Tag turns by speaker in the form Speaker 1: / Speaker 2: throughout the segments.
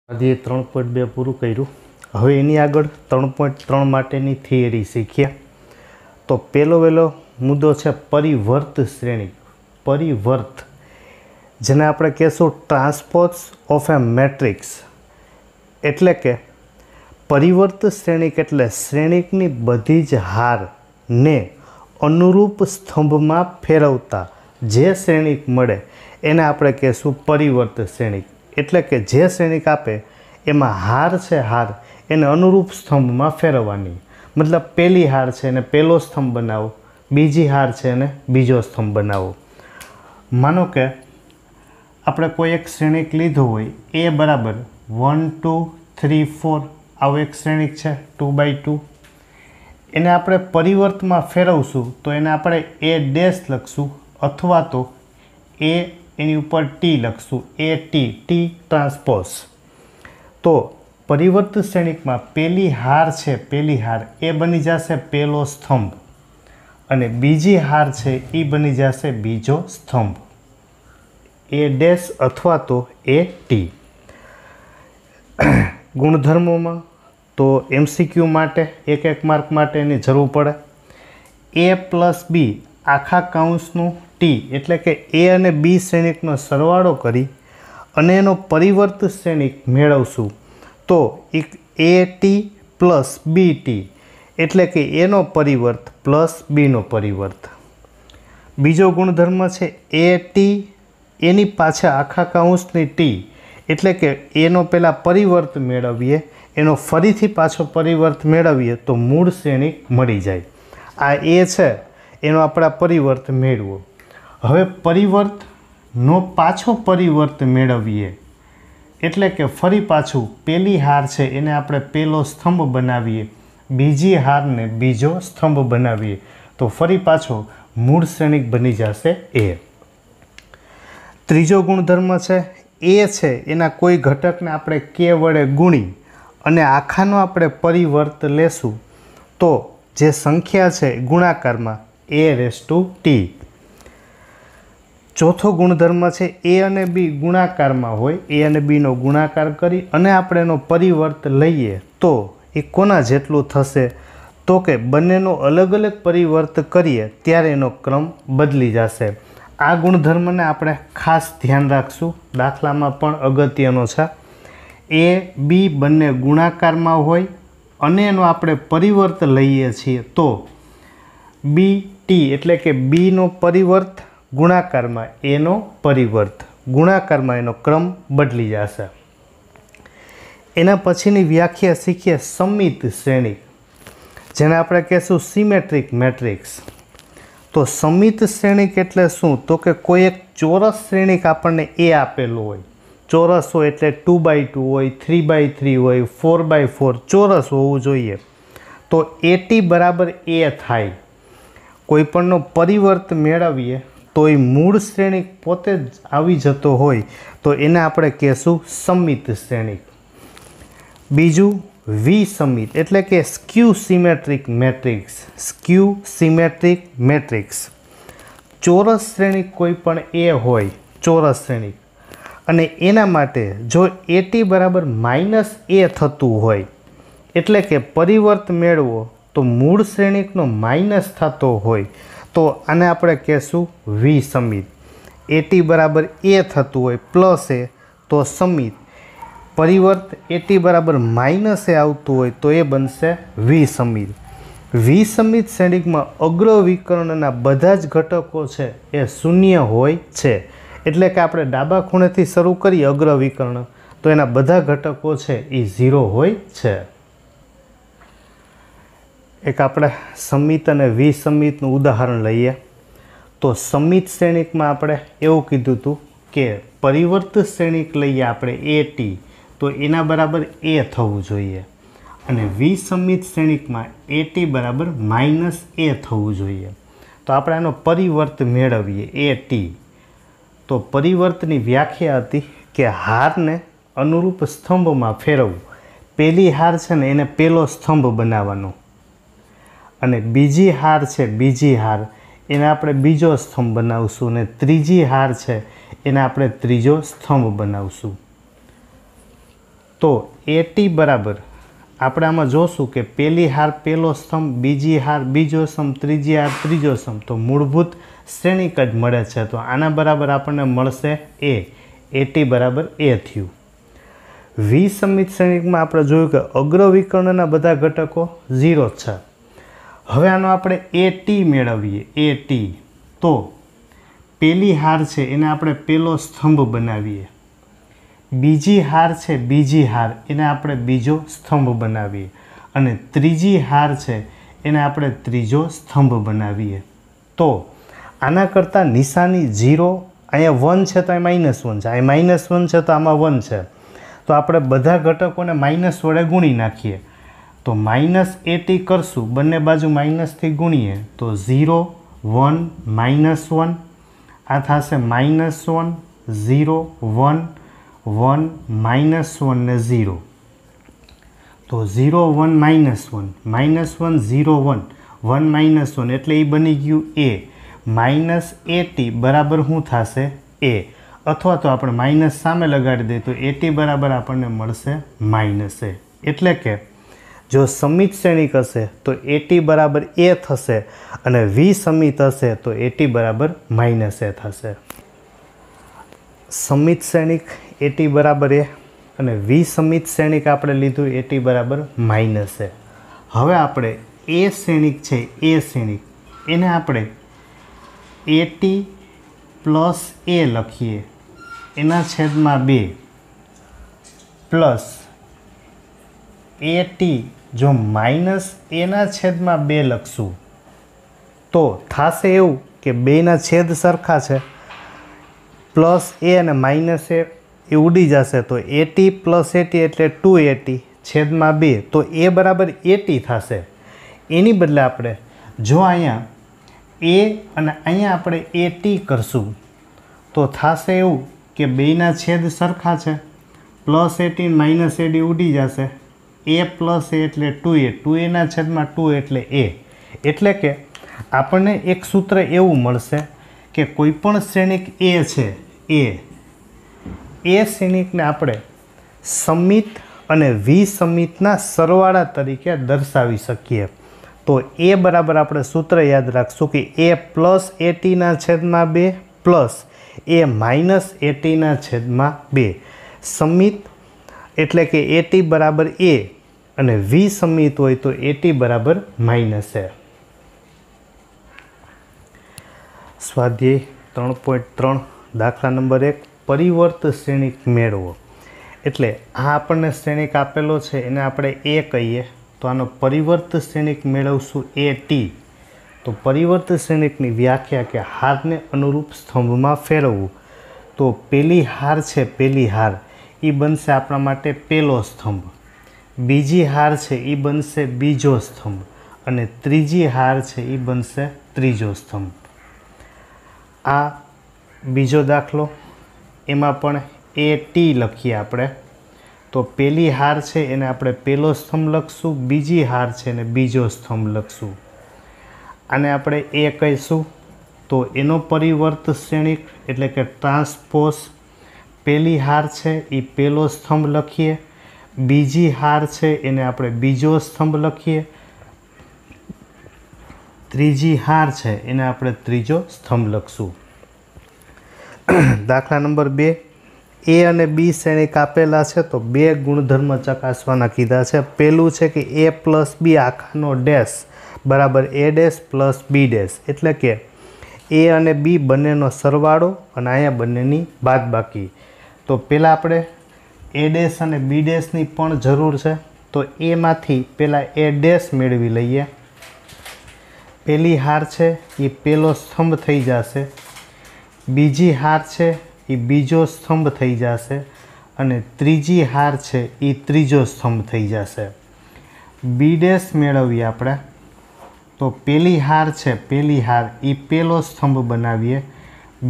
Speaker 1: આજે 3.2 પૂરું કર્યું. હવે એની આગળ 3.3 માટેની થિયરી શીખ્યા. તો પહેલો વહેલો મુદ્દો છે પરિવર્ત શ્રેણી. પરિવર્ત જેને આપણે કહેશું ટ્રાન્સપોઝ ઓફ એ મેટ્રિક્સ. એટલે કે પરિવર્ત શ્રેણિક એટલે શ્રેણિકની બધી જ હારને અનુરૂપ સ્તંભમાં ફેરવતા જે શ્રેણિક મળે એને આપણે કહેશું પરિવર્ત શ્રેણિક. એટલે કે જે શ્રેણિક આપે એમાં હાર છે, હાર એને અનુરૂપ સ્તંભમાં ફેરવવાની. મતલબ પહેલી હાર છે એને પહેલો સ્તંભ બનાવો, બીજી હાર છે એને બીજો સ્તંભ બનાવો. માનો કે આપણે કોઈ એક શ્રેણિક લીધું હોય એ બરાબર 1 2 3 4 આવું એક શ્રેણિક છે 2x2. એને આપણે પરિવર્તમાં ફેરવશું તો એને આપણે એ ડેશ લખશું અથવા તો એની ઉપર ટી લખશું, એ ટી ટ્રાન્સપોઝ. તો પરિવર્ત શ્રેણિકમાં પહેલી હાર છે, પહેલી હાર એ બની જશે પહેલો સ્તંભ અને બીજી હાર છે એ બની જશે બીજો સ્તંભ, એ ડેશ અથવા તો એ ટી. ગુણધર્મોમાં તો MCQ માટે એક માર્ક માટે એની જરૂર પડે. એ પ્લસ બી આખા કૌંસનું ટી એટલે કે એ અને બી શ્રેણિકનો સરવાળો કરી અને એનો પરિવર્ત શ્રેણિક મેળવશું તો a t plus b t એટલે કે એનો પરિવર્ત પ્લસ બીનો પરિવર્ત. બીજો ગુણધર્મ છે એ ટી એની પાછળ આખા કૌંસની ટી એટલે કે એનો પહેલાં પરિવર્ત મેળવીએ, એનો ફરીથી પાછો પરિવર્ત મેળવીએ તો મૂળ શ્રેણિક મળી જાય. આ એ છે એનો આપણે પરિવર્ત મેળવો. હવે પરિવર્તનો પાછો પરિવર્ત મેળવીએ એટલે કે ફરી પાછું પહેલી હાર છે એને આપણે પહેલો સ્તંભ બનાવીએ, બીજી હારને બીજો સ્તંભ બનાવીએ તો ફરી પાછો મૂળ શ્રેણિક બની જશે એ. ત્રીજો ગુણધર્મ છે એ છે એના કોઈ ઘટકને આપણે કે વડે ગુણી અને આખાનો આપણે પરિવર્ત લેશું તો જે સંખ્યા છે ગુણાકારમાં a⁻t. ચોથો ગુણધર્મ છે એ અને બી ગુણાકારમાં હોય, એ અને બીનો ગુણાકાર કરી અને આપણે એનો પરિવર્ત લઈએ તો એ કોના જેટલું થશે તો કે બંનેનો અલગ અલગ પરિવર્ત કરીએ ત્યારે એનો ક્રમ બદલી જશે. આ ગુણધર્મને આપણે ખાસ ધ્યાન રાખશું. દાખલામાં પણ અગત્યનો છે. એ બી બંને ગુણાકારમાં હોય અને એનો આપણે પરિવર્ત લઈએ છીએ તો બી ટી એટલે કે બીનો પરિવર્ત ગુણાકારમાં એનો પરિવર્ત, ગુણાકારમાં એનો ક્રમ બદલી જશે. એના પછીની વ્યાખ્યા શીખીએ સમિત શ્રેણિક જેને આપણે કહેશું સિમેટ્રિક મેટ્રિક્સ. તો સમિત શ્રેણિક એટલે શું તો કે કોઈ એક ચોરસ શ્રેણિક આપણને એ આપેલું હોય. ચોરસ હોય એટલે 2x2 હોય, 3x3 હોય, 4x4 ચોરસ હોવું જોઈએ. તો AT બરાબર એ થાય. કોઈપણનો પરિવર્ત મેળવીએ તો એ મૂળ શ્રેણિક પોતે જ આવી જતો હોય તો એને આપણે કહેશું સમિત શ્રેણિક. બીજું વિસમિત એટલે કે skew symmetric matrix. Skew symmetric matrix ચોરસ શ્રેણિક કોઈ પણ એ હોય, ચોરસ શ્રેણિક, અને એના માટે જો AT બરાબર -a થતું હોય એટલે કે પરિવર્ત મેળવો તો મૂળ શ્રેણિકનો માઇનસ થતો હોય તો આને આપણે કહેશું વિસમિત. AT બરાબર a થતું હોય પ્લસ એ તો સમિત, પરિવર્ત AT બરાબર -a આવતું હોય તો એ બનશે વિસમિત. વિસમિત શ્રેણિકમાં અગ્ર વિકર્ણના બધા જ ઘટકો છે એ શૂન્ય હોય છે. એટલે કે આપણે ડાબા ખૂણેથી શરૂ કરીએ અગ્ર વિકર્ણ તો એના બધા ઘટકો છે એ 0 હોય છે. એક આપણે સમિત અને વિસમિતનું ઉદાહરણ લઈએ. તો સમિત શ્રેણિકમાં આપણે એવું કીધું હતું કે પરિવર્ત શ્રેણિક લઈએ આપણે AT તો એના બરાબર a થવું જોઈએ અને વિસમિત શ્રેણિકમાં AT બરાબર -a થવું જોઈએ. તો આપણે આનો પરિવર્ત મેળવીએ AT. તો પરિવર્તની વ્યાખ્યા હતી કે હારને અનુરૂપ સ્તંભમાં ફેરવવું. પહેલી હાર છે ને એને પહેલો સ્તંભ બનાવવાનો અને બીજી હાર છે, બીજી હાર એને આપણે બીજો સ્તંભ બનાવશું અને ત્રીજી હાર છે એને આપણે ત્રીજો સ્તંભ બનાવશું. તો AT બરાબર આપણે આમાં જોશું કે પહેલી હાર પહેલો સ્તંભ, બીજી હાર બીજો સ્તંભ, ત્રીજી હાર ત્રીજો સ્તંભ, તો મૂળભૂત શ્રેણિક જ મળે છે. તો આના બરાબર આપણને મળશે A. AT બરાબર A થયું. વિસમિત શ્રેણિકમાં આપણે જોયું કે અગ્રવિકર્ણના બધા ઘટકો 0 છે. હવે આનો આપણે AT મેળવીએ. AT તો પહેલી હાર છે એને આપણે પહેલો સ્તંભ બનાવીએ, બીજી હાર છે બીજી હાર એને આપણે બીજો સ્તંભ બનાવીએ, અને ત્રીજી હાર છે એને આપણે ત્રીજો સ્તંભ બનાવીએ. તો આના કરતાં નિશાની 0, અહીંયા 1 છે તો અહીં -1 છે, અહીં -1 છે તો આમાં 1 છે. તો આપણે બધા ઘટકોને માઇનસ વડે ગુણી નાખીએ. તો -AT કરશું, બંને બાજુ માઇનસથી ગુણીએ તો 0 1 -1, આ થશે -1 0 1 1 -1 ને 0. તો 0 1 -1 -1 0 1 1 -1 એટલે એ બની ગયું A. -AT બરાબર શું થશે A, અથવા તો આપણે માઇનસ સામે લગાડી દઈએ તો AT બરાબર આપણને મળશે -A. એટલે કે જો સમિત શ્રેણિક હશે તો AT બરાબર A થશે, અને વિસમિત હશે તો AT બરાબર -A થશે. સમિત શ્રેણિક AT બરાબર A અને વિસમિત શ્રેણિક આપણે લીધું AT બરાબર -A. હવે આપણે A શ્રેણિક છે, A શ્રેણિક એને આપણે AT પ્લસ A લખીએ એના છેદમાં 2 પ્લસ AT જો માઇનસ એના છેદમાં 2 લખશું તો થશે એવું કે બેના છેદ સરખા છે, પ્લસ A અને માઇનસ A એ ઉડી જશે. તો AT પ્લસ AT એટલે 2AT છેદમાં 2, તો A બરાબર AT થશે. એની બદલે આપણે જો અહીંયા A અને અહીંયા આપણે AT કરશું તો થશે એવું કે બેના છેદ સરખા છે, પ્લસ AT માઇનસ AD ઉડી જશે. A પ્લસ A એટલે 2A, 2Aના છેદમાં 2 એટલે A. એટલે કે આપણને એક સૂત્ર એવું મળશે કે કોઈ પણ શ્રેણિક A છે, એ શ્રેણિકને આપણે સમિત અને વિસમિતના સરવાળા તરીકે દર્શાવી શકીએ. તો A બરાબર આપણે સૂત્ર યાદ રાખશું કે A પ્લસ ATના છેદમાં 2 પ્લસ A માઇનસ ATના છેદમાં 2. સમિત એટલે કે AT બરાબર A અને વિસમિત હોય તો AT બરાબર -A. સ્વાધ્યાય 3.3 દાખલા નંબર 1 પરિવર્ત શ્રેણિક મેળવો. એટલે આ આપણને શ્રેણિક આપેલો છે એને આપણે A કહીએ, તો આનો પરિવર્ત શ્રેણિક મેળવશું AT. તો પરિવર્ત શ્રેણિકની વ્યાખ્યા કે હારને અનુરૂપ સ્તંભમાં ફેરવવું. તો પહેલી હાર છે પહેલી હાર એ બનશે આપણા માટે પહેલો સ્તંભ, બીજી હાર છે એ બનશે બીજો સ્તંભ, અને ત્રીજી હાર છે એ બનશે ત્રીજો સ્તંભ. આ બીજો દાખલો, એમાં પણ AT લખીએ આપણે. તો પહેલી હાર છે એને આપણે પહેલો સ્તંભ લખશું, બીજી હાર છે એને બીજો સ્તંભ લખશું. આને આપણે A કહીશું. તો એનો પરિવર્ત શ્રેણિક એટલે કે ટ્રાન્સપોઝ, પહેલી હાર છે એ પહેલો સ્તંભ લખીએ, બીજી હાર છે એને આપણે બીજો સ્તંભ લખીએ, ત્રીજી હાર છે એને આપણે ત્રીજો સ્તંભ લખશું. દાખલા નંબર 2 A અને B શ્રેણિક આપેલા છે, તો બે ગુણધર્મ ચકાસવાના કીધા છે. પહેલું છે કે A પ્લસ B આખાનો ડેશ બરાબર A dash plus B dash, એટલે કે A અને B બંનેનો સરવાળો અને અહીંયા બંનેની બાદબાકી. તો પહેલાં આપણે A ડેશ અને B ડેશની પણ જરૂર છે. તો એમાંથી પહેલાં A ડેશ મેળવી લઈએ. પહેલી હાર છે એ પહેલો સ્તંભ થઈ જશે, બીજી હાર છે એ બીજો સ્તંભ થઈ જશે, અને ત્રીજી હાર છે એ ત્રીજો સ્તંભ થઈ જશે. B ડેશ મેળવીએ આપણે. તો પહેલી હાર છે પહેલી હાર એ પહેલો સ્તંભ બનાવીએ,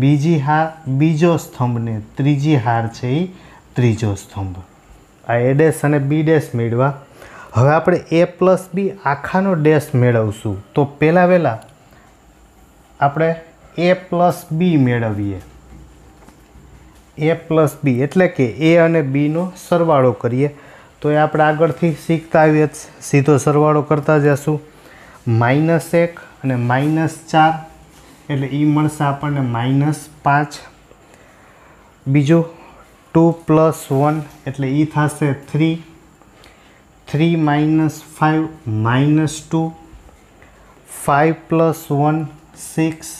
Speaker 1: બીજી હાર બીજો સ્તંભ ને ત્રીજી હાર છે એ ત્રીજો સ્તંભ. આ A ડેશ અને B ડેશ મેળવા. હવે આપણે A પ્લસ B આખાનો ડેશ મેળવશું. તો પહેલાં આપણે A પ્લસ B મેળવીએ. ए प्लस बी एटले के ए अने बी नो सरवाळो करीए तो ए आपणे आगळथी शीखता आवीए सीधो सरवाळो करता जशुं। -1 અને -4 એટલે એ મળશે આપણને -5। બીજું 2 + 1 એટલે એ થશે 3। 3 - 5 -2। 5 + 1 6।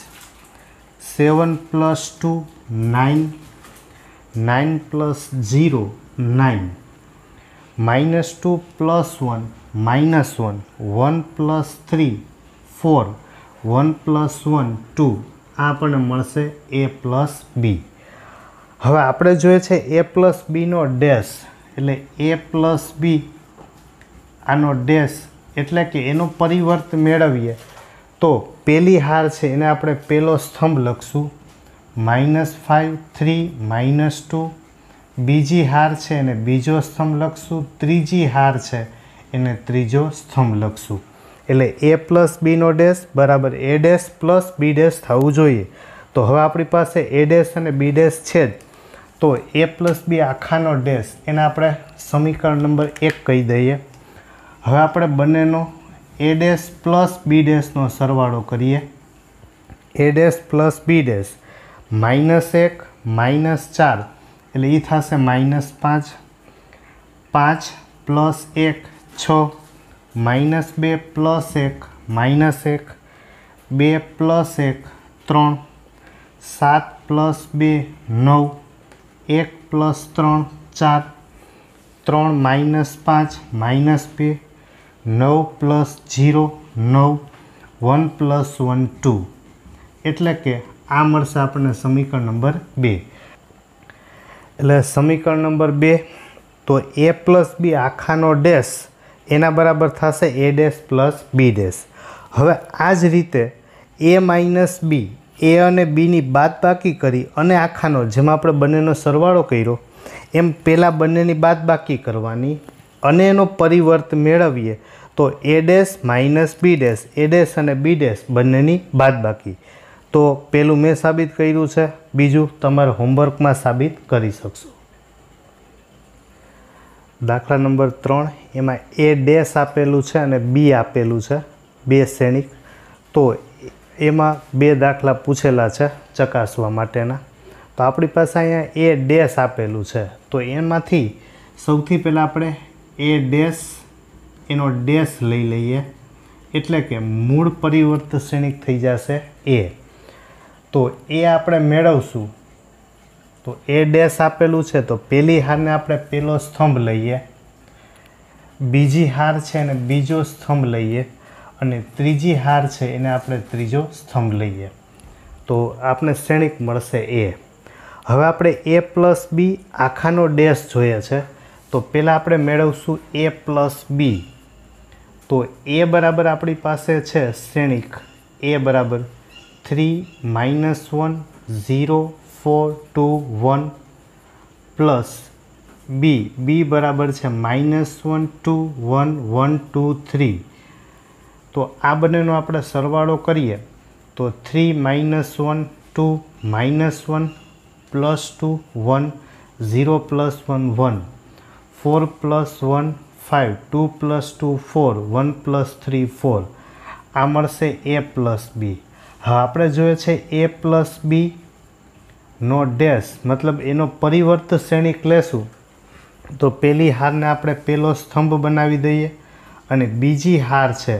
Speaker 1: 7 + 2 9। 9 + 0 9। -2 + 1 -1। 1 + 3 4। 1 + 1 2। આ આપણને મળશે a પ્લસ બી। હવે આપણે જોઈએ છે a પ્લસ બીનો ડેશ એટલે a પ્લસ બી આનો ડેશ એટલે કે એનો પરિવર્ત મેળવીએ તો પહેલી હાર છે એને આપણે પહેલો સ્તંભ લખશું -5 3 -2। બીજી હાર છે એને બીજો સ્તંભ લખશું। ત્રીજી હાર છે એને ત્રીજો સ્તંભ લખશું। એટલે a પ્લસ બીનો ડેશ બરાબર a dash plus B dash થવું જોઈએ। તો હવે આપણી પાસે a ડેશ અને બી ડેશ છે જ તો a પ્લસ બી આખાનો ડેશ એને આપણે સમીકરણ નંબર 1 કહી દઈએ। હવે આપણે બંનેનો a ડેશ પ્લસ બી ડેશનો સરવાળો કરીએ। a dash plus B dash -1 -4 એટલે એ થશે -5। 5 + 1 6। -2 + 1 -1। 2 + 1 3। 7 + 2 9। 1 + 3 4। 3 - 5 -2। 9 + 0 9। 1 + 1 2 એટલે કે આ મળશે આપણને સમીકરણ નંબર 2। એટલે સમીકરણ નંબર 2 તો a પ્લસ બી આખાનો ડેશ એના બરાબર થશે a dash plus B dash. હવે આ જ રીતે a માઇનસ બી એ અને બીની બાદબાકી કરી અને આખાનો જેમ આપણે બંનેનો સરવાળો કર્યો એમ પહેલાં બંનેની બાદબાકી કરવાની અને એનો પરિવર્ત મેળવીએ તો a dash minus b dash a dash અને બી ડેશ બંનેની બાદબાકી। તો પેલું મેં સાબિત કર્યું છે, બીજું તમારે હોમવર્કમાં સાબિત કરી શકશો। દાખલા નંબર 3 એમાં એ ડેશ આપેલું છે અને બી આપેલું છે બે શ્રેણિક। તો એમાં બે દાખલા પૂછેલા છે ચકાસવા માટેના। તો આપણી પાસે અહીંયા એ ડેશ આપેલું છે તો એમાંથી સૌથી પહેલાં આપણે એ ડેશ એનો ડેશ લઈ લઈએ એટલે કે મૂળ પરિવર્ત શ્રેણિક થઈ જશે એ। તો એ આપણે મેળવશું તો એ ડેશ આપેલું છે તો પહેલી હારને આપણે પહેલો સ્તંભ લઈએ, બીજી હાર છે એને બીજો સ્તંભ લઈએ અને ત્રીજી હાર છે એને આપણે ત્રીજો સ્તંભ લઈએ તો આપણે શ્રેણિક મળશે એ। હવે આપણે એ પ્લસ બી આખાનો ડેશ જોઈએ છે તો પહેલાં આપણે મેળવશું એ પ્લસ બી। તો એ બરાબર આપણી પાસે છે શ્રેણિક એ બરાબર 3 - 1 0 4 2 1 પ્લસ બી બરાબર છે -1 2 1 1 2 3। તો આ બંનેનો આપણે સરવાળો કરીએ તો 3 - 1 2 -1 +2 1 0 + 1 1 4 + 1 5 2 + 2 4 1 + 3 4 આ મળશે એ પ્લસ બી। હવે આપણે જોઈએ છે એ પ્લસ બી નો ડેશ મતલબ એનો પરિવર્ત શ્રેણિક લેશું તો પહેલી હારને આપણે પહેલો સ્તંભ બનાવી દઈએ અને બીજી હાર છે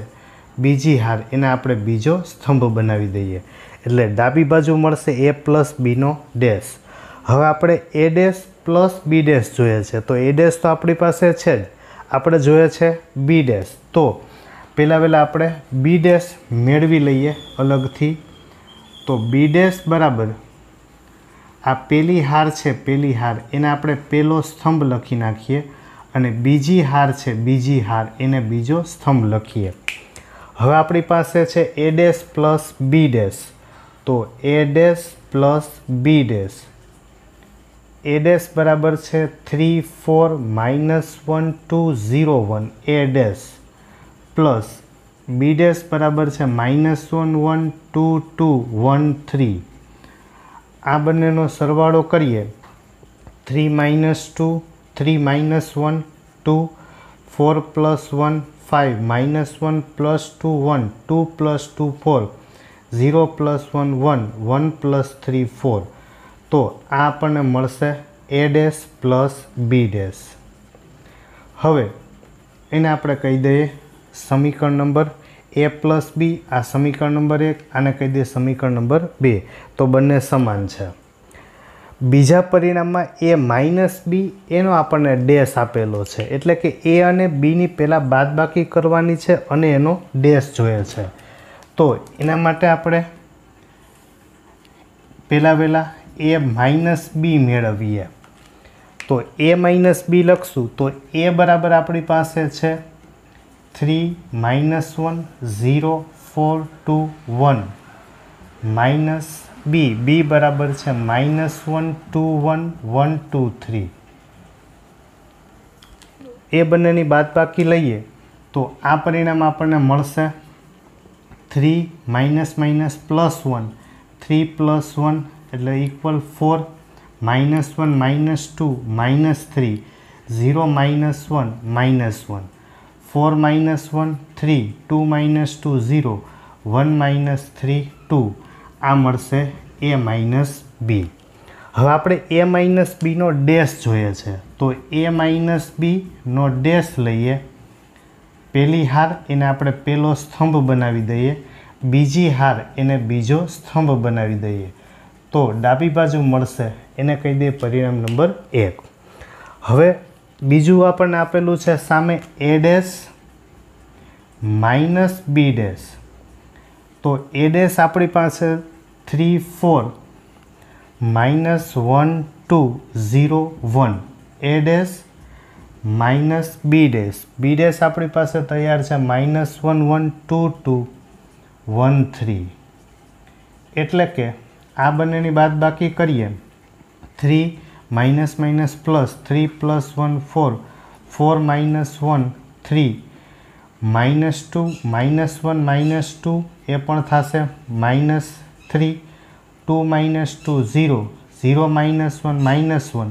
Speaker 1: બીજી હાર એને આપણે બીજો સ્તંભ બનાવી દઈએ એટલે ડાબી બાજુ મળશે એ પ્લસ બીનો ડેશ। હવે આપણે a dash plus B dash જોઈએ છે તો એ ડેશ તો આપણી પાસે છે જ, આપણે જોઈએ છે બી ડેશ। તો પહેલાં આપણે બી ડેશ મેળવી લઈએ અલગથી। તો બી ડેશ બરાબર આ પહેલી હાર છે પહેલી હાર એને આપણે પહેલો સ્તંભ લખી નાખીએ અને બીજી હાર છે બીજી હાર એને બીજો સ્તંભ લખીએ। હવે આપણી પાસે છે A dash plus B dash તો A dash plus B dash A dash બરાબર છે 3 4 -1 2 0 1 A dash plus B dash બરાબર છે -1 1 2 2 1 3। આ બંનેનો સરવાળો કરીએ 3 minus 2, 3 minus 1, 2, 4 plus 1, 5, minus 1 plus 2, 1, 2 plus 2, 4, 0 plus 1, 1, 1 plus 3, 4. તો આ આપણને મળશે a dash plus b dash. હવે એને આપણે કહી દઈએ સમીકરણ નંબર a પ્લસ b, આ સમીકરણ નંબર 1, આને કહી દઈએ સમીકરણ નંબર 2. તો બંને સમાન છે. બીજા પરિણામમાં a માઇનસ b એનો આપણને ડેશ આપેલો છે, એટલે કે a અને bની પહેલાં બાદબાકી કરવાની છે અને એનો ડેશ જોઈએ છે. તો એના માટે આપણે પહેલાં a માઇનસ b મેળવીએ. તો a માઇનસ b લખશું તો a બરાબર આપણી પાસે છે 3 minus 1 0 4 2 1 માઇનસ b બરાબર છે -1 2 1 1 2 3. એ બંનેની બાદબાકી લઈએ તો આ પરિણામ આપણને મળશે 3 માઇનસ માઇનસ પ્લસ 1, 3 પ્લસ 1 એટલે ઇક્વલ 4, -1 -2 -3, 0 -1 -1, 4 -1 3, 2 -2 0, 1 -3 2. આ મળશે a માઇનસ b. હવે આપણે a માઇનસ બીનો ડેશ જોઈએ છે, તો a માઇનસ બીનો ડેશ લઈએ. પહેલી હાર એને આપણે પહેલો સ્તંભ બનાવી દઈએ, બીજી હાર એને બીજો સ્તંભ બનાવી દઈએ. તો ડાબી બાજુ મળશે એને કહી દઈએ પરિણામ નંબર 1. હવે બીજું આપણને આપેલું છે સામે a dash minus b dash. તો a ડેશ આપણી પાસે 3 4 -1 2 0 1, a dash minus b dash. b dash આપણી પાસે તૈયાર છે -1 1 2 2 1 3. એટલે કે આ બંનેની બાદબાકી કરીએ 3 minus minus plus 3 plus 1 4, 4 minus 1 3, -2 -1 -2 એ પણ થશે -3, 2 -2 0, 0 -1 -1,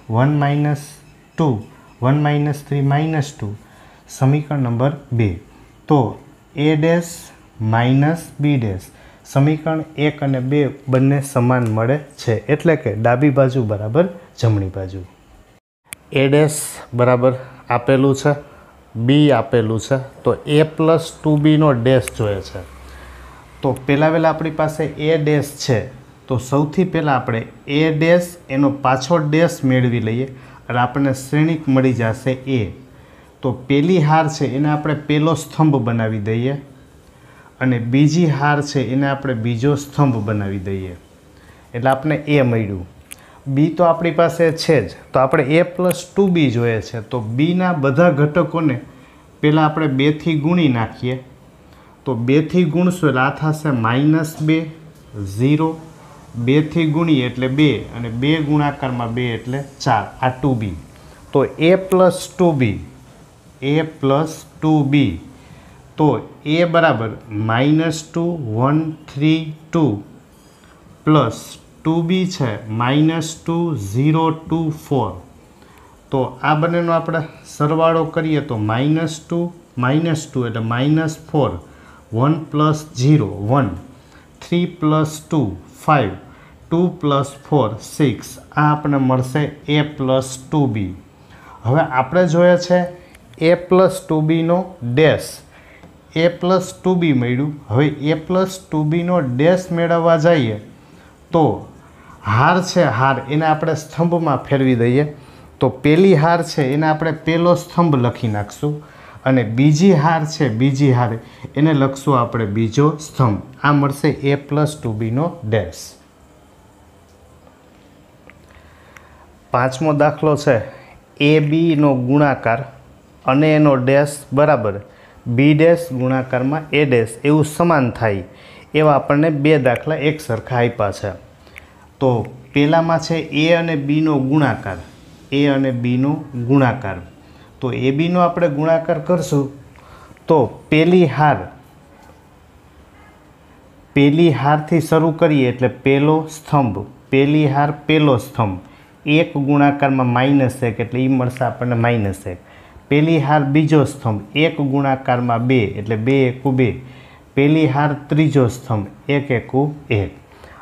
Speaker 1: 1 -2, 1 -3 -2. સમીકરણ નંબર 2. તો a dash minus b dash સમીકરણ 1 અને 2 બંને સમાન મળે છે, એટલે કે ડાબી બાજુ બરાબર જમણી બાજુ. a ડેશ બરાબર આપેલું છે, b આપેલું છે, તો a પ્લસ 2bનો ડેશ જોઈએ છે. તો પહેલાં આપણી પાસે a ડેશ છે, તો સૌથી પહેલાં આપણે a ડેશ એનો પાછો ડેશ મેળવી લઈએ અને આપણને શ્રેણિક મળી જશે a. તો પહેલી હાર છે એને આપણે પહેલો સ્તંભ બનાવી દઈએ અને બીજી હાર છે એને આપણે બીજો સ્તંભ બનાવી દઈએ, એટલે આપણે a મળ્યું. b તો આપણી પાસે છે જ, તો આપણે a પ્લસ 2b જોઈએ છે. તો bના બધા ઘટકોને પહેલાં આપણે 2થી ગુણી નાખીએ. તો 2થી ગુણશું એટલે આ થશે -2 0, 2થી ગુણીએ એટલે 2 અને 2 ગુણાકારમાં 2 એટલે 4, આ 2b. તો a plus 2b, a plus 2b. તો a બરાબર -2 1 3 2 પ્લસ 2b છે -2 0 2 4. તો આ બંનેનો આપણે સરવાળો કરીએ તો -2 -2 એટલે -4, 1 પ્લસ 0 1, 3 પ્લસ 2 5, 2 પ્લસ 4 6. આ આપણને મળશે a પ્લસ 2b. હવે આપણે જોઈએ છે a પ્લસ 2bનો ડેશ. a પ્લસ 2b મળ્યું. હવે a પ્લસ 2bનો ડેશ મેળવવા જઈએ તો હાર છે, હાર એને આપણે સ્તંભમાં ફેરવી દઈએ. તો પહેલી હાર છે એને આપણે પહેલો સ્તંભ લખી નાખશું અને બીજી હાર છે, બીજી હાર એને લખશું આપણે બીજો સ્તંભ. આ મળશે a પ્લસ 2bનો ડેશ. પાંચમો દાખલો છે abનો ગુણાકાર અને એનો ડેશ બરાબર b ડેશ ગુણાકારમાં a ડેશ એવું સમાન થાય એવા આપણને બે દાખલા એક સરખા આપ્યા છે. તો પહેલામાં છે a અને bનો ગુણાકાર, a અને bનો ગુણાકાર. તો abનો આપણે ગુણાકાર કરશું તો પહેલી હારથી શરૂ કરીએ એટલે પહેલો સ્તંભ, પહેલી હાર પહેલો સ્તંભ एक गुणाकार में -1 एटले ई मळशे आपणने -1। पेली हार बीजो स्तंभ 1 गुणाकार में 2 एटले 2 एकू 2। पेली हार त्रीजो स्तंभ 1 एकू 1।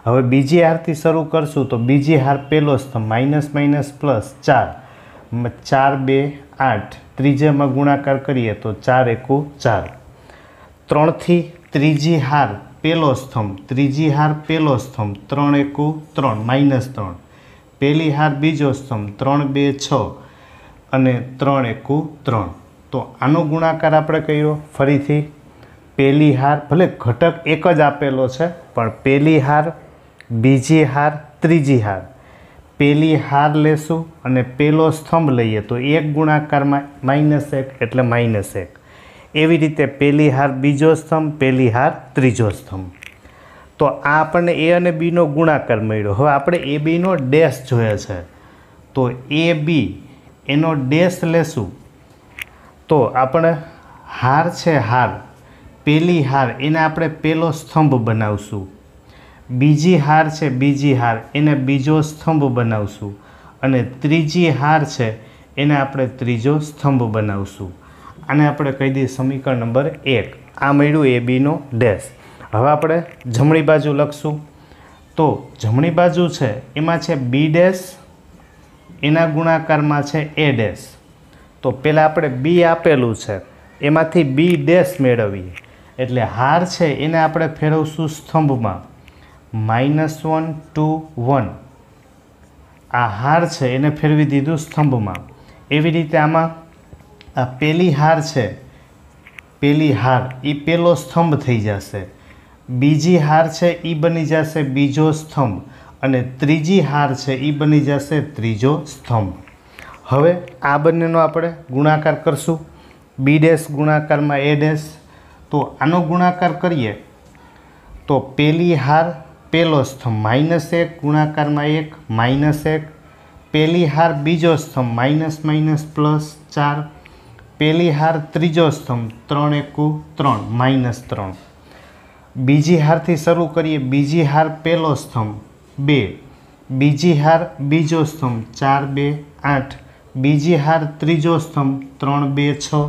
Speaker 1: हवे बीजी हारथी शरू करशुं तो बीजी हार पेलो स्तंभ -++4 4 2 8। त्रीजे में गुणाकार करिए तो 4 एकू 4। 3 थी त्रीजी हार पेलो स्तंभ 3 एकू 3 -3। पेली हार बीजो स्तंभ 3 2 6 અને 3 एकू 3। तो आनो गुणाकार आपणे कर्यो। फरीथी पेली हार भले घटक एक ज आपेलो छे पण पेली हार बीजी हार त्रीजी हार पेली हार लेशुं अने पेलो स्तंभ लईए तो एक गुणाकार में -1 एटले -1। एवी रीते पेली हार बीजो स्तंभ पेली हार त्रीजो स्तंभ। तो आ आपणे ए अने बी नो गुणाकार मळ्यो। हवे आपणे ए बी नो डेश जोयो छे तो ए बी एनो डेश लेशुं तो आपणे हार छे हार पेली हार एने आपणे पेलो स्तंभ बनावशुं। बीजी हार छे बीजी हार एने बीजो स्तंभ बनावशुं अने त्रीजी हार छे एने आपणे त्रीजो स्तंभ बनावशुं। आने आपणे कही दीए समीकरण नंबर 1। आ मळ्युं ए बी नो डेश। हवे आपणे जमणी बाजू लखशुं तो जमणी बाजू छे एमां छे बी डेश एना गुणाकार में छे ए डेश। तो पहला आपणे बी आपेलुं छे एमांथी बी डेश मेळवीए एटले हार छे एने आपणे फेरवशुं स्तंभ में -1 2 1। आ हार छे एने फेरवी दीधुं स्तंभ में। एवी रीते आमां आ पेली हार छे पेली हार ई पेलो स्तंभ थई जशे। बीजी हार छे ई बनी जशे बीजो स्तंभ अने त्रीजी हार छे ई बनी जशे त्रीजो स्तंभ। हवे आ बंनेनो आपणे गुणाकार करशुं। बी डेश गुणाकार में ए डेश तो आनो गुणाकार करिए तो पेली हार पेलो स्तंभ -1 गुणाकार में 1 -1। पेली हार बीजो स्तंभ -++4। पेली हार त्रीजो स्तंभ 3 एकू 3 -3। बीजी हार थी शरू करिए। बीजी हार पेलो स्तंभ 2। बीजी हार बीजो स्तंभ 4 2 8। बीजी हार त्रीजो स्तंभ 3 2 6।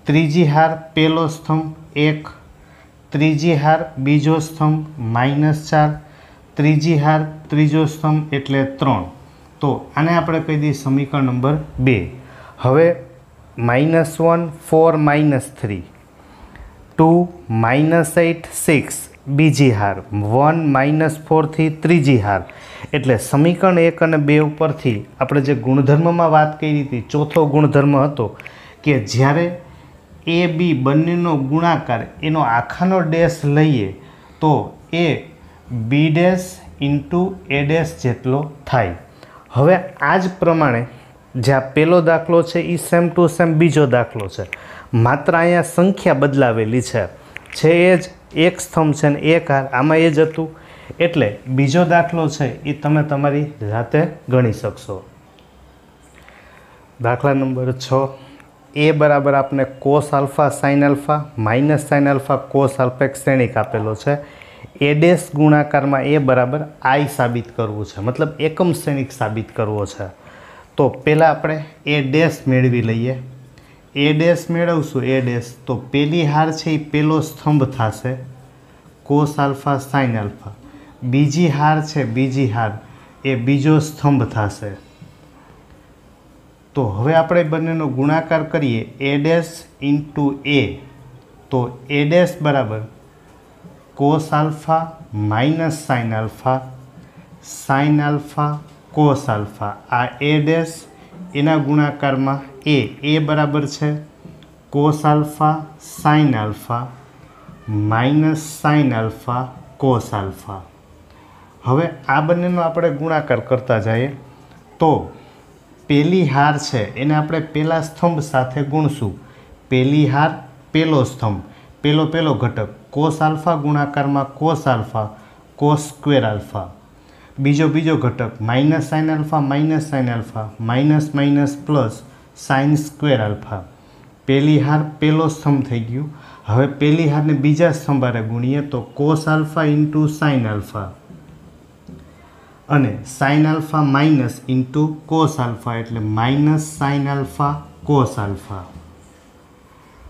Speaker 1: त्रीजी हार पेलो स्तंभ 1। त्रीजी हार बीजो स्तंभ -4। त्रीजी हार त्रीजो स्तंभ एटले 3। तो आने आपणे कही दीए समीकरण नंबर 2। हवे -1 4 -3 2 -8 6 बीजी हार 1 -4 थी त्रीजी हार एटले समीकरण 1 અને 2 उपरथी आपणे जे गुणधर्ममां वात करी हती चौथो गुणधर्म हतो के ज्यारे ए बी बंनेनो गुणाकार एनो आखानो डेश लईए तो A B dash into A dash जेटलो थाय। हवे आज प्रमाणे जे पेलो दाखलो छे ई सेम टू सेम बीजो दाखलो छे मात्र अहींया संख्या बदलावेली छे ए ज एक स्तंभ छे ने एक हार आमां ए ज हतुं एटले बीजो दाखलो छे ए तमे तमारी जाते गणी शकशो। दाखला नंबर 6 ए बराबर आपने कोस alpha sine alpha minus sine alpha cos alpha एक श्रेणिक आपेलो छे। ए डेश गुणाकार में ए बराबर आई साबित करवू छे मतलब एकम श्रेणिक साबित करवो छे। तो पहला आपणे ए डेश मेळवी लईए। ए डेश मेळवशुं ए डेश तो पेली हार छे ए पेलो स्तंभ थशे कोस अल्फा साइन अल्फा। बीजी हार छे बीजी हार ए बीजो स्तंभ थशे। तो हवे आपणे बंनेनो गुणाकार करीए ए डेश इंटू ए तो ए डेश बराबर cos alpha minus sine alpha cos alpha. आ ए डेश एना गुणाकार में ए बराबर है cos alpha sine alpha minus sine alpha cos alpha. हवे आ बंनेनो आपणे गुणाकार करता जाए तो पेली हार है एने आपणे पेला स्तंभ साथे गुणशुं। पेली हार पेलो स्तंभ पेलो पेलो घटक कोस अल्फा गुणाकार में cos alpha cos square alpha. बीजो बीजो घटक minus sine alpha minus minus plus sign square alpha. पेली हार पेलो स्तंभ थई गयुं। हवे पेली हार ने बीजा स्तंभ हारे गुणीए तो cos alpha into sine alpha. અને sine alpha minus into cos alpha એટલે minus sine alpha cos alpha.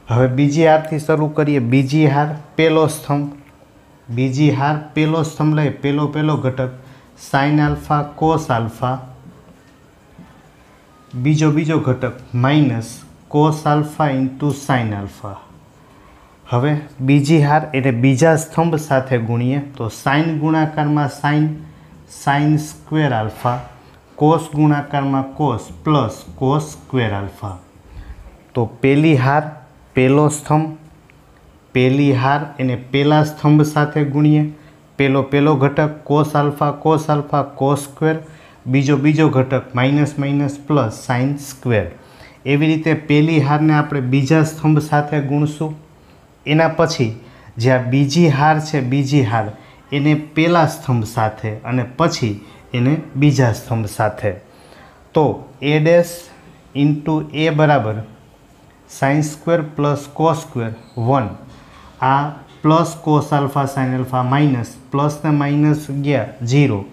Speaker 1: હવે બીજી હારથી શરૂ કરીએ. બીજી હાર પહેલો સ્તંભ. બીજી હાર પહેલો સ્તંભ લઈએ. પહેલો ઘટક સાઇન આલ્ફા કોસ આલ્ફા. બીજો ઘટક minus cos alpha into sine alpha. હવે બીજી હાર એટલે બીજા સ્તંભ સાથે ગુણીએ તો સાઇન ગુણાકારમાં સાઇન સ્ક્વેર આલ્ફા, કોસ ગુણાકારમાં cos plus cos square alpha. તો પહેલી હાર પહેલો સ્તંભ, પહેલી હાર એને પહેલા સ્તંભ સાથે ગુણીએ. પહેલો ઘટક કોસ આલ્ફા કોસ સ્ક્વેર, બીજો ઘટક માઇનસ પ્લસ સાઇન સ્ક્વેર. એવી રીતે પહેલી હારને આપણે બીજા સ્તંભ સાથે ગુણશું. એના પછી જે આ બીજી હાર છે, બીજી હાર એને પહેલા સ્તંભ સાથે અને પછી એને બીજા સ્તંભ સાથે. તો એ ડેશ ઇન્ટુ એ બરાબર sine square plus cos square 1. આ plus cos alpha sine alpha minus પ્લસને માઇનસ ગયા 0.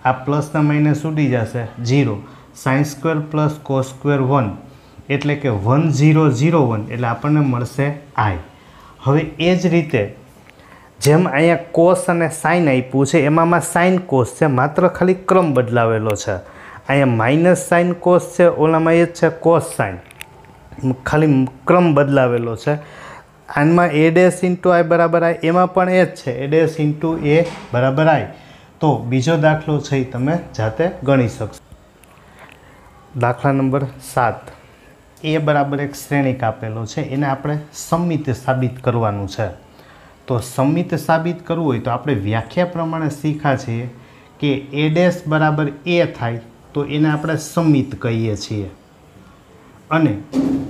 Speaker 1: આ પ્લસને માઇનસ ઉડી જશે 0. Sine square plus cos square 1 એટલે કે 1001 એટલે આપણને મળશે આઈ. હવે એ જ રીતે જેમ અહીંયા કોસ અને સાઇન આપ્યું છે એમાં સાઇન કોસ છે, માત્ર ખાલી ક્રમ બદલાવેલો છે. અહીંયા માઇનસ સાઇન કોસ છે, ઓલામાં એ જ છે કોસ સાઇન, ખાલી ક્રમ બદલાવેલો છે. આમાં એ ડેશ ઇન્ટુ આઈ બરાબર આઈ, એમાં પણ એ જ છે એ ડેશ ઇન્ટુ એ બરાબર આઈ. તો બીજો દાખલો છે એ તમે જાતે ગણી શકશો. દાખલા નંબર 7. એ બરાબર એક શ્રેણિક આપેલો છે, એને આપણે સમમિત સાબિત કરવાનું છે. તો સમમિત સાબિત કરવું હોય તો આપણે વ્યાખ્યા પ્રમાણે શીખ્યા છીએ કે એ ડેશ બરાબર એ થાય તો એને આપણે સમમિત કહીએ છીએ, અને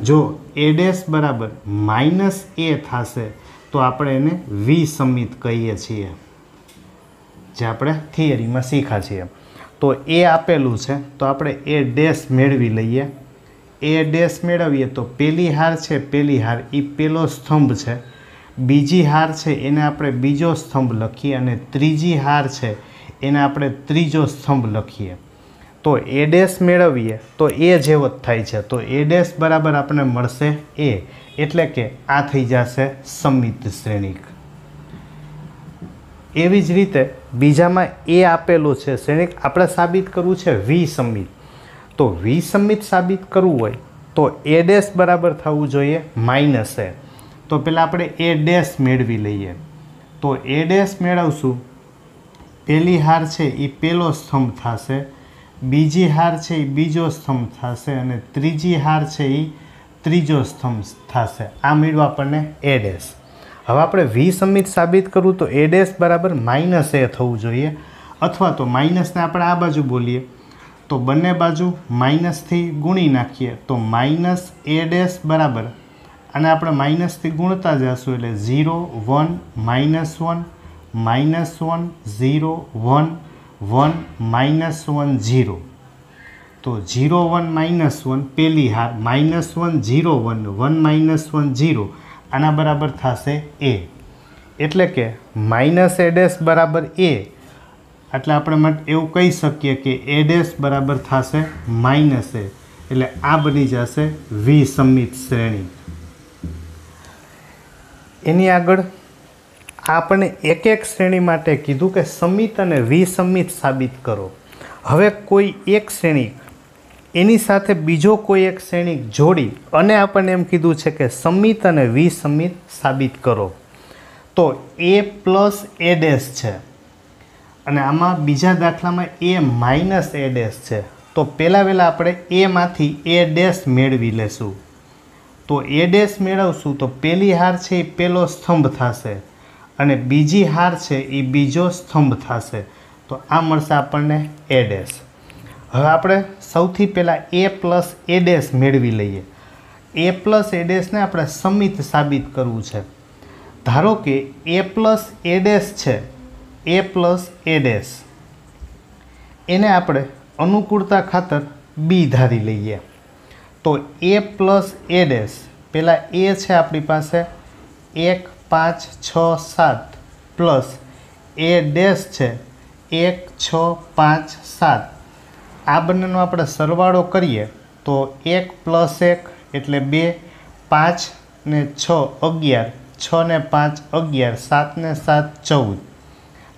Speaker 1: જો એ ડેશ બરાબર માઇનસ એ થશે તો આપણે એને વિસમિત કહીએ છીએ, જે આપણે થિયરીમાં શીખ્યા છીએ. તો એ આપેલું છે તો આપણે એ ડેશ મેળવી લઈએ. એ ડેશ મેળવીએ તો પહેલી હાર છે, પહેલી હાર એ પહેલો સ્તંભ છે. બીજી હાર છે એને આપણે બીજો સ્તંભ લખીએ અને ત્રીજી હાર છે એને આપણે ત્રીજો સ્તંભ લખીએ. તો એ ડેશ મેળવીએ તો એ જેવો જ થાય છે. તો એ ડેશ બરાબર આપણને મળશે એ, એટલે કે આ થઈ જશે સમમિત શ્રેણિક. એવી જ રીતે બીજામાં એ આપેલું છે શ્રેણિક, આપણે સાબિત કરવું છે વિસમિત. તો વિસમિત સાબિત કરવું હોય તો એ ડેશ બરાબર થવું જોઈએ માઇનસ એ. તો પહેલાં આપણે એ ડેશ મેળવી લઈએ. તો એ ડેશ મેળવશું, પહેલી હાર છે એ પહેલો સ્તંભ થશે, બીજી હાર છે એ બીજો સ્તંભ થશે અને ત્રીજી હાર છે એ ત્રીજો સ્તંભ થશે. આ મેળવ્યું આપણને એ ડેશ. હવે આપણે વિસમિત સાબિત કરવું તો એ ડેશ બરાબર માઇનસ એ થવું જોઈએ, અથવા તો માઇનસને આપણે આ બાજુ બોલીએ તો બંને બાજુ માઇનસથી ગુણી નાખીએ તો માઇનસ એ ડેશ બરાબર, અને આપણે માઇનસથી ગુણતા જઈશું એટલે 0 1 -1 -1 0 1 1 -1 0. તો 0 1 -1 પહેલી હાર, -1 0 1 1 -1 0 આના બરાબર થશે એ. એટલે કે માઇનસ એ ડેશ બરાબર એ, એટલે આપણે એવું કહી શકીએ કે એ ડેશ બરાબર થશે માઇનસ એ. એટલે આ બની જશે વિસમિત શ્રેણી. એની આગળ આપણે એક એક શ્રેણી માટે કીધું કે સમિત અને વિસમિત સાબિત કરો. હવે કોઈ એક શ્રેણિક એની સાથે બીજો કોઈ એક શ્રેણિક જોડી અને આપણને એમ કીધું છે કે સમિત અને વિસમિત સાબિત કરો. તો એ પ્લસ એ ડેશ છે અને આમાં બીજા દાખલામાં એ માઇનસ એ ડેશ છે. તો પહેલાં આપણે એમાંથી એ ડેશ મેળવી લેશું. તો એ ડેશ મેળવશું તો પહેલી હાર છે એ પહેલો સ્તંભ થશે અને બીજી હાર છે એ બીજો સ્તંભ થશે. તો આ મળશે આપણને એ ડેશ. હવે આપણે સૌથી પહેલાં એ પ્લસ એ ડેશ મેળવી લઈએ. એ પ્લસ એ ડેશને આપણે સમિત સાબિત કરવું છે. ધારો કે એ પ્લસ એ ડેશ છે, એ પ્લસ એ ડેશ, એને આપણે અનુકૂળતા ખાતર બી ધારી લઈએ. તો એ પ્લસ એ ડેશ, પહેલાં એ છે આપણી પાસે 1 5 6 7 પ્લસ એ ડેશ છે 1 6 5 7 આ બંનેનો આપણે સરવાળો કરીએ તો 1 + 1 એટલે 2, 5 ને 6 11, 6 ને 5 11, 7 ને 7 14.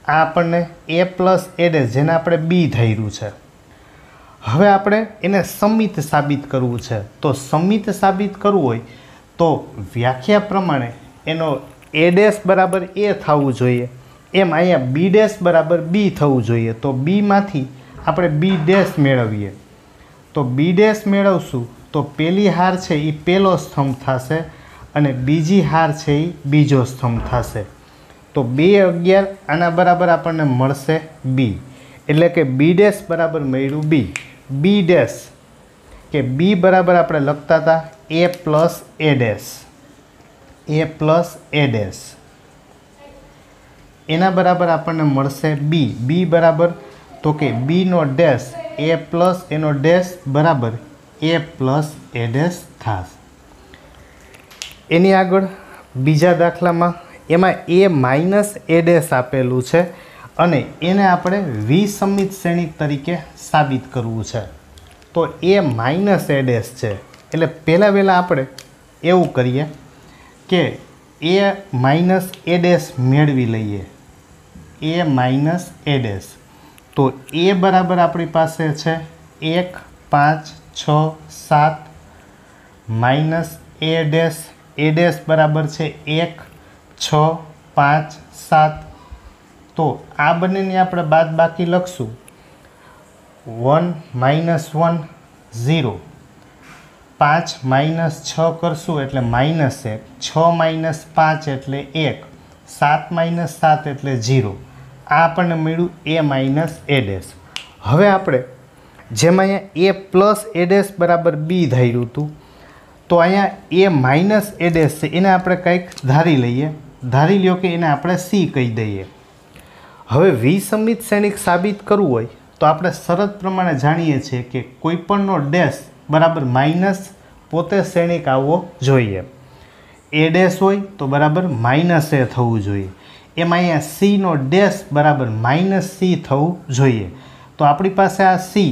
Speaker 1: આ આપણને a પ્લસ a ડેશ જેને આપણે b ધાર્યું છે. હવે આપણે એને સમિત સાબિત કરવું છે. તો સમિત સાબિત કરવું હોય તો વ્યાખ્યા પ્રમાણે એનો a ડેશ બરાબર a થવું જોઈએ, એમ અહીંયા b ડેશ બરાબર b થવું જોઈએ. તો b માંથી આપણે b ડેશ મેળવીએ. તો b ડેશ મેળવશું તો પહેલી હાર છે એ પહેલો સ્તંભ થશે અને બીજી હાર છે એ બીજો સ્તંભ થશે. તો 2 11 આના બરાબર આપણને મળશે b, એટલે કે b ડેશ બરાબર મળ્યું b. b ડેશ કે b બરાબર આપણે લખતા હતા a plus a dash, a plus a dash એના બરાબર આપણને મળશે b. b બરાબર તો કે b નો ડેશ a પ્લસ એનો ડેશ બરાબર a પ્લસ a ડેશ થશે. એની આગળ બીજા દાખલામાં એમાં a માઇનસ a ડેશ આપેલું છે અને એને આપણે વિસમિત શ્રેણિક તરીકે સાબિત કરવું છે. તો a માઇનસ a ડેશ છે એટલે પહેલાં આપણે એવું કરીએ કે a માઇનસ a ડેશ મેળવી લઈએ. a માઇનસ a ડેશ તો a બરાબર આપણી પાસે છે 1 5 6 7 માઇનસ a ડેશ બરાબર છે 1 6 5 7. તો આ બંનેની આપણે બાદ બાકી લખશું. 1 -1 0, 5 - 6 કરશું એટલે -1, 6 - 5 એટલે 1, 7 - 7 એટલે 0. આ આપણને મળ્યું a માઇનસ a ડેશ. હવે આપણે જેમ અહીંયા a પ્લસ a ડેશ બરાબર b ધાર્યું હતું તો અહીંયા a માઇનસ a ડેશ છે એને આપણે કંઈક ધારી લઈએ. ધારી લ્યો કે એને આપણે c કહી દઈએ. હવે વિસમિત શ્રેણિક સાબિત કરવું હોય તો આપણે શરત પ્રમાણે જાણીએ છીએ કે કોઈપણનો ડેશ બરાબર માઇનસ પોતે શ્રેણિક આવવો જોઈએ. a ડેશ હોય તો બરાબર માઇનસ a થવું જોઈએ. એમાં અહીંયા c નો ડેશ બરાબર માઇનસ c થવું જોઈએ. તો આપણી પાસે આ c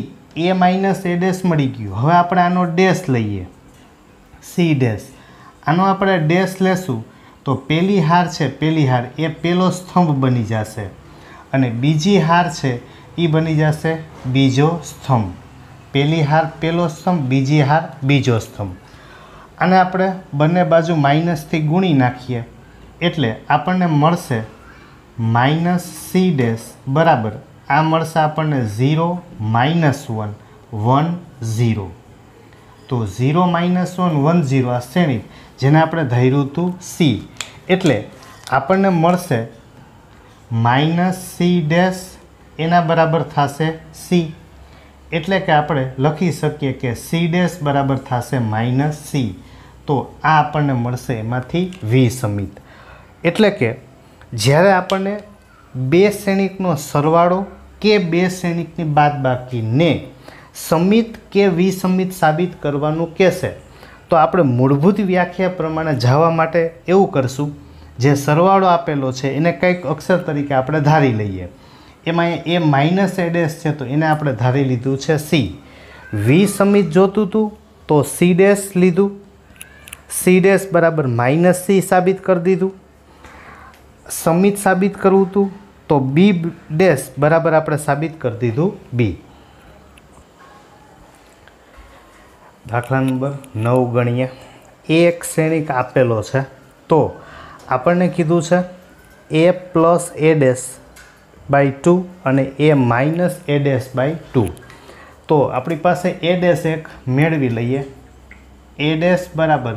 Speaker 1: a minus a dash મળી ગયું. હવે આપણે આનો ડેશ લઈએ c ડેશ. આનો આપણે ડેશ લેશું તો પહેલી હાર છે પહેલી હાર એ પહેલો સ્તંભ બની જશે અને બીજી હાર છે એ બની જશે બીજો સ્તંભ. પહેલી હાર પહેલો સ્તંભ, બીજી હાર બીજો સ્તંભ. આને આપણે બંને બાજુ માઇનસથી ગુણી નાખીએ એટલે આપણને મળશે માઇનસ c ડેશ બરાબર આ મળશે આપણને 0 -1 1 0. તો 0 -1 1 0 આ શ્રેણિક જેને આપણે ધાર્યું હતું c એટલે આપણને મળશે -c ડેશ એના બરાબર થશે c. એટલે કે આપણે લખી શકીએ કે c ડેશ બરાબર થશે -c. તો આ આપણને મળશે એમાંથી વિસમિત. એટલે કે જ્યારે આપણને બે શ્રેણિકનો સરવાળો કે બે શ્રેણિકની બાદબાકીને સમિત કે વિસમિત સાબિત કરવાનું કહેશે તો આપણે મૂળભૂત વ્યાખ્યા પ્રમાણે જવા માટે એવું કરશું. જે સરવાળો આપેલો છે એને કંઈક અક્ષર તરીકે આપણે ધારી લઈએ. એમાં એ માઇનસ a ડેશ છે તો એને આપણે ધારી લીધું છે c. વિસમિત જોતું હતું તો c ડેશ લીધું. c ડેશ બરાબર -c સાબિત કરી દીધું. સમિત સાબિત કરવું હતું તો b ડેશ બરાબર આપણે સાબિત કરી દીધું b. દાખલા નંબર 9 ગણીએ. એક શ્રેણિક આપેલો છે તો આપણને કીધું છે a plus a dash by 2 અને a minus a dash by 2. તો આપણી પાસે a ડેશ એક મેળવી લઈએ. a ડેશ બરાબર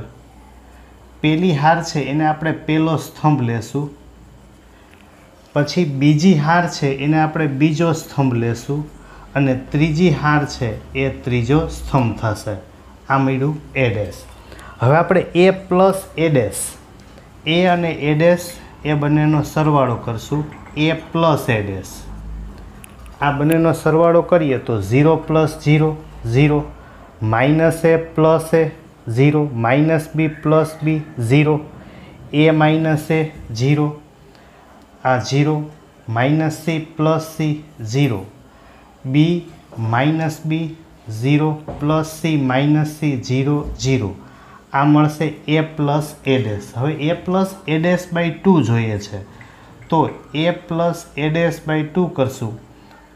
Speaker 1: પહેલી હાર છે એને આપણે પહેલો સ્તંભ લેશું, પછી બીજી હાર છે એને આપણે બીજો સ્તંભ લેશું અને ત્રીજી હાર છે એ ત્રીજો સ્તંભ થશે. આ મળ્યું a ડેશ. હવે આપણે a plus a dash a અને a ડેશ એ બંનેનો સરવાળો કરશું. a પ્લસ a ડેશ આ બંનેનો સરવાળો કરીએ તો 0 + 0 0, -a plus a 0, -b plus b 0, a minus a 0, આ 0, -c + c 0, b -b 0 + c -c 0 0, આ મળશે a + a'. હવે a + a'/2 જોઈએ છે, તો a + a'/2 કરશું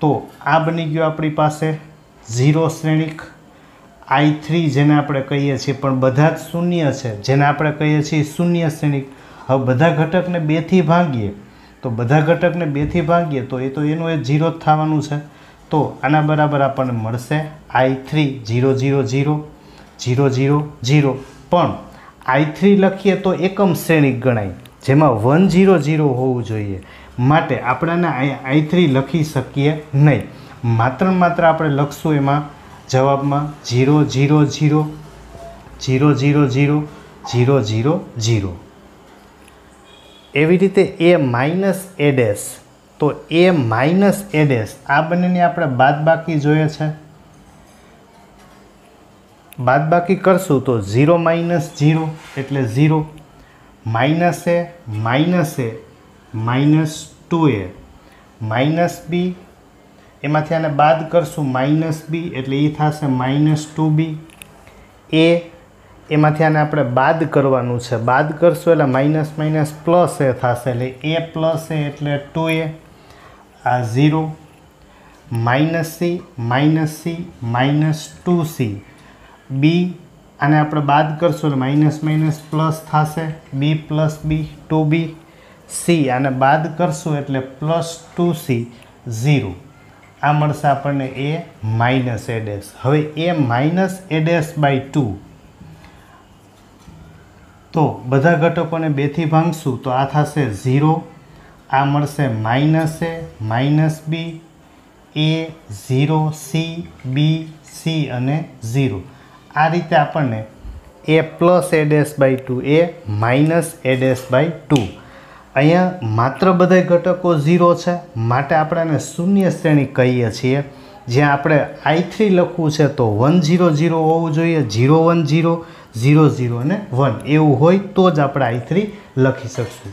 Speaker 1: તો આ બની ગયો આપણી પાસે 0 શ્રેણિક I3 જેને આપણે કહીએ છીએ, પણ બધા જ શૂન્ય છે જેને આપણે કહીએ છીએ શૂન્ય શ્રેણિક. હવે બધા ઘટકને 2 થી ભાગીએ તો એ તો એનું એ 0 જ થવાનું છે. તો આના બરાબર આપણને મળશે I3 0 0 0 0 0 0. પણ I3 લખીએ તો એકમ શ્રેણિક ગણાય, જેમાં 1 0 0 હોવું જોઈએ, માટે આપણે I3 લખી શકીએ નહીં. માત્ર આપણે લખશું એમાં જવાબમાં 0 0 0 0 0 0 0 0 0. એવી રીતે a-a', તો a-a', આ બંનેની આપણે બાદબાકી જોઈએ છે. બાદબાકી કરશું તો 0 - 0 એટલે 0, -a -2a, -b એમાંથી આને બાદ કરશું -b એટલે એ થશે -2b, a એમાંથી આને આપણે બાદ કરવાનું છે, બાદ કરશું એટલે --+ a થશે એટલે a + a એટલે 2a, આ 0, -c -2c, b આને આપણે બાદ કરશું એટલે --+ થશે, b + b 2b, c આને બાદ કરશું એટલે +2c 0, આ મળશે આપણને a-a'. હવે a-a'/2 તો બધા ઘટકોને 2 થી ભાંગશું તો આ થશે 0, આ મળશે -a -b, a 0 c b c અને 0. આ રીતે આપણને a+a'/2 a-a'/2. અહીંયા માત્ર બધા ઘટકો 0 છે, માટે આપણે આને શૂન્ય શ્રેણી કહીએ છીએ. જ્યાં આપણે I3 લખવું છે તો 1 0 0 હોવું જોઈએ, 0 1 0 0 0 અને 1 એવું હોય તો જ આપણે I3 લખી શકશું.